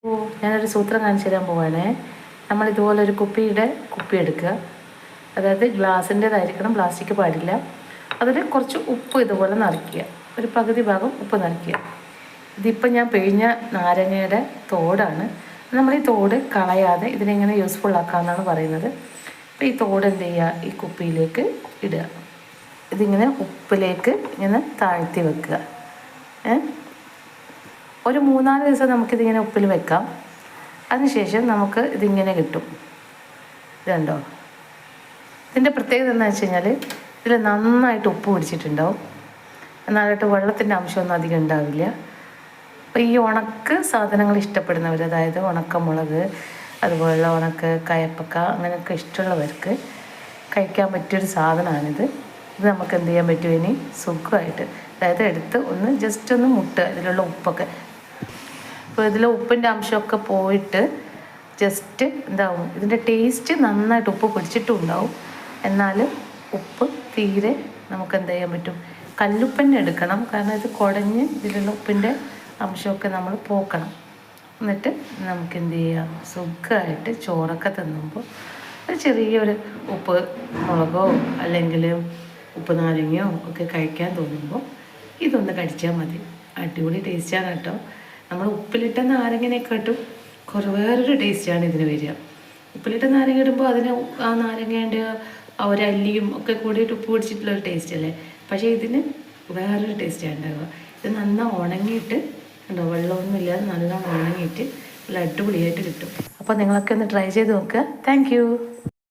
ഞാനൊരു സൂത്രം കാണിച്ചു തരാൻ പോവാണേ. നമ്മളിതുപോലൊരു കുപ്പി എടുക്കുക. അതായത് ഗ്ലാസിൻ്റേതായിരിക്കണം, പ്ലാസ്റ്റിക് പാടില്ല. അതിൽ കുറച്ച് ഉപ്പ് ഇതുപോലെ നിറയ്ക്കുക. ഒരു പകുതി ഭാഗം ഉപ്പ് നിറയ്ക്കുക. ഇതിപ്പോൾ ഞാൻ പിഴിഞ്ഞ നാരങ്ങയുടെ തോടാണ്. നമ്മൾ ഈ തോട് കളയാതെ ഇതിനെങ്ങനെ യൂസ്ഫുൾ ആക്കാമെന്നാണ് പറയുന്നത്. അപ്പോൾ ഈ തോട് എന്ത് ചെയ്യുക, ഈ കുപ്പിയിലേക്ക് ഇടുക. ഇതിങ്ങനെ ഉപ്പിലേക്ക് ഇങ്ങനെ താഴ്ത്തി വെക്കുക. ഒരു 3-4 ദിവസം നമുക്കിതിങ്ങനെ ഉപ്പിൽ വെക്കാം. അതിനുശേഷം നമുക്ക് ഇതിങ്ങനെ കിട്ടും. ഇതുണ്ടോ? ഇതിൻ്റെ പ്രത്യേകത എന്താണെന്ന് വെച്ച് കഴിഞ്ഞാൽ ഇതിൽ നന്നായിട്ട് ഉപ്പ് പിടിച്ചിട്ടുണ്ടാവും. എന്നാലായിട്ട് വെള്ളത്തിൻ്റെ അംശമൊന്നും അധികം ഉണ്ടാവില്ല. അപ്പോൾ ഈ ഉണക്ക് സാധനങ്ങൾ ഇഷ്ടപ്പെടുന്നവർ, അതായത് ഉണക്കമുളക്, അതുപോലുള്ള ഉണക്ക് കയപ്പക്ക, അങ്ങനെയൊക്കെ ഇഷ്ടമുള്ളവർക്ക് കഴിക്കാൻ പറ്റിയൊരു സാധനമാണിത്. ഇത് നമുക്ക് എന്ത് ചെയ്യാൻ പറ്റും, ഇനി സുഖമായിട്ട്, അതായത് എടുത്ത് ജസ്റ്റ് ഒന്ന് മുട്ടുക ഇതിലുള്ള ഉപ്പൊക്കെ. അപ്പോൾ ഇതിലെ ഉപ്പിൻ്റെ അംശമൊക്കെ പോയിട്ട് ജസ്റ്റ് എന്താവും, ഇതിൻ്റെ ടേസ്റ്റ് നന്നായിട്ട് ഉപ്പ് പിടിച്ചിട്ടും ഉണ്ടാവും. എന്നാലും ഉപ്പ് തീരെ നമുക്ക് എന്ത് ചെയ്യാൻ പറ്റും, കല്ലുപ്പന്നെ എടുക്കണം. കാരണം ഇത് കുടഞ്ഞ് ഇതിലുള്ള ഉപ്പിൻ്റെ അംശമൊക്കെ നമ്മൾ പോക്കണം. എന്നിട്ട് നമുക്ക് എന്ത് ചെയ്യാം, സുഖമായിട്ട് ചോറൊക്കെ തിന്നുമ്പോൾ ഒരു ചെറിയൊരു ഉപ്പ് മുളകോ അല്ലെങ്കിൽ ഉപ്പ് നാരങ്ങയോ ഒക്കെ കഴിക്കാൻ തോന്നുമ്പോൾ ഇതൊന്ന് കടിച്ചാൽ മതി. അടിപൊളി ടേസ്റ്റാണ് കേട്ടോ. നമ്മൾ ഉപ്പിലിട്ട നാരങ്ങനെക്കാട്ടും വേറൊരു ടേസ്റ്റാണ് ഇതിന് വരിക. ഉപ്പിലിട്ട നാരങ്ങ ഇടുമ്പോൾ അതിന് ആ നാരങ്ങേൻ്റെ ആ ഒരു അല്ലിയും ഒക്കെ കൂടിയിട്ട് ഉപ്പ് പിടിച്ചിട്ടുള്ള ഒരു ടേസ്റ്റ് അല്ലേ. പക്ഷേ ഇതിന് വേറൊരു ടേസ്റ്റാണ് ഉണ്ടാവുക. ഇത് നന്നായി ഉണങ്ങിയിട്ട് ഉണ്ടോ, വെള്ളമൊന്നും ഇല്ലാതെ നല്ലോണം ഉണങ്ങിയിട്ട് നല്ല അടിപൊളിയായിട്ട് കിട്ടും. അപ്പോൾ നിങ്ങളൊക്കെ ഒന്ന് ട്രൈ ചെയ്ത് നോക്കുക. താങ്ക്